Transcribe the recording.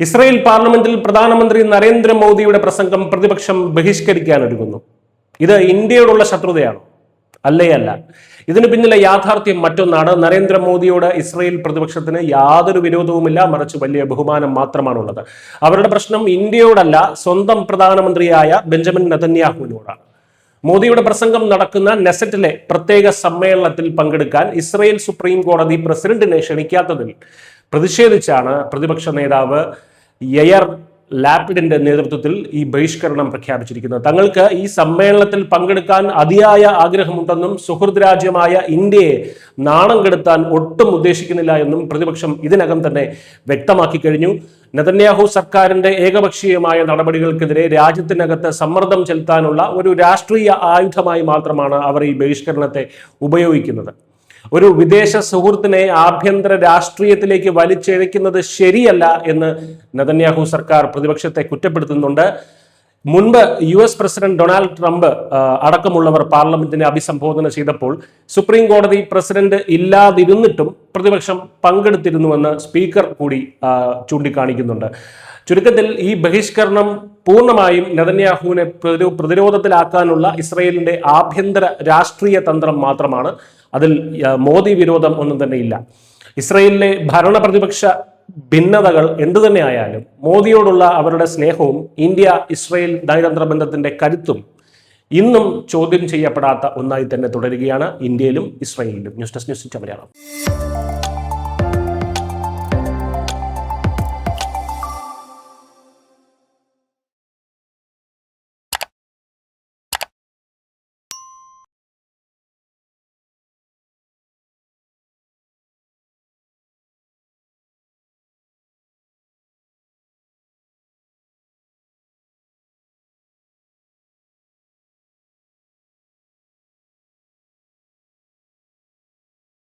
Israel പാർലമെന്റിൽ പ്രധാനമന്ത്രി നരേന്ദ്രമോദിയുടെ പ്രസംഗം പ്രതിപക്ഷം ബഹിഷ്കരിക്കാനൊരുങ്ങുന്നു. ഇത് ഇന്ത്യയോടുള്ള ശത്രുതയാണോ? അല്ല. ഇതിന് പിന്നിലെ യാഥാർത്ഥ്യം മറ്റൊന്നാണ്. നരേന്ദ്രമോദിയോട് ഇസ്രായേൽ പ്രതിപക്ഷത്തിന് യാതൊരു വിരോധവുമില്ല, മറിച്ച് വലിയ ബഹുമാനം മാത്രമാണുള്ളത്. അവരുടെ പ്രശ്നം ഇന്ത്യയോടല്ല, സ്വന്തം പ്രധാനമന്ത്രിയായ ബെഞ്ചമിൻ നെതന്യാഹുവിനോടാണ്. മോദിയുടെ പ്രസംഗം നടക്കുന്ന നെസറ്റിലെ പ്രത്യേക സമ്മേളനത്തിൽ പങ്കെടുക്കാൻ ഇസ്രായേൽ സുപ്രീം കോടതി പ്രസിഡന്റിനെ ക്ഷണിക്കാത്തതിൽ പ്രതിഷേധിച്ചാണ് പ്രതിപക്ഷ നേതാവ് യയർ ലാപിഡിന്റെ നേതൃത്വത്തിൽ ഈ ബഹിഷ്കരണം പ്രഖ്യാപിച്ചിരിക്കുന്നത്. തങ്ങൾക്ക് ഈ സമ്മേളനത്തിൽ പങ്കെടുക്കാൻ അതിയായ ആഗ്രഹമുണ്ടെന്നും സുഹൃദ് രാജ്യമായ ഇന്ത്യയെ നാണം കെടുത്താൻ ഒട്ടും ഉദ്ദേശിക്കുന്നില്ല എന്നും പ്രതിപക്ഷം ഇതിനകം തന്നെ വ്യക്തമാക്കി കഴിഞ്ഞു. നെതന്യാഹു സർക്കാരിന്റെ ഏകപക്ഷീയമായ നടപടികൾക്കെതിരെ രാജ്യത്തിനകത്ത് സമ്മർദ്ദം ചെലുത്താനുള്ള ഒരു രാഷ്ട്രീയ ആയുധമായി മാത്രമാണ് അവർ ഈ ബഹിഷ്കരണത്തെ ഉപയോഗിക്കുന്നത്. ഒരു വിദേശ സുഹൃത്തിനെ ആഭ്യന്തര രാഷ്ട്രീയത്തിലേക്ക് വലിച്ചിഴയ്ക്കുന്നത് ശരിയല്ല എന്ന് നെതന്യാഹു സർക്കാർ പ്രതിപക്ഷത്തെ കുറ്റപ്പെടുത്തുന്നുണ്ട്. മുൻപ് US പ്രസിഡന്റ് ഡൊണാൾഡ് ട്രംപ് അടക്കമുള്ളവർ പാർലമെന്റിനെ അഭിസംബോധന ചെയ്തപ്പോൾ സുപ്രീം കോടതി പ്രസിഡന്റ് ഇല്ലാതിരുന്നിട്ടും പ്രതിപക്ഷം പങ്കെടുത്തിരുന്നുവെന്ന് സ്പീക്കർ കൂടി ചൂണ്ടിക്കാണിക്കുന്നുണ്ട്. ചുരുക്കത്തിൽ ഈ ബഹിഷ്കരണം പൂർണ്ണമായും നെതന്യാഹുവിനെ പ്രതിരോധത്തിലാക്കാനുള്ള ഇസ്രായേലിന്റെ ആഭ്യന്തര രാഷ്ട്രീയ തന്ത്രം മാത്രമാണ്. അതിൽ മോദി വിരോധം ഒന്നും തന്നെ ഇല്ല. ഇസ്രായേലിലെ ഭരണ പ്രതിപക്ഷ ഭിന്നതകൾ എന്തു തന്നെ ആയാലും മോദിയോടുള്ള അവരുടെ സ്നേഹവും ഇന്ത്യ ഇസ്രായേൽ നയതന്ത്ര ബന്ധത്തിന്റെ കരുത്തും ഇന്നും ചോദ്യം ചെയ്യപ്പെടാത്ത ഒന്നായി തന്നെ തുടരുകയാണ് ഇന്ത്യയിലും ഇസ്രായേലിലും. News desk news Malayalam.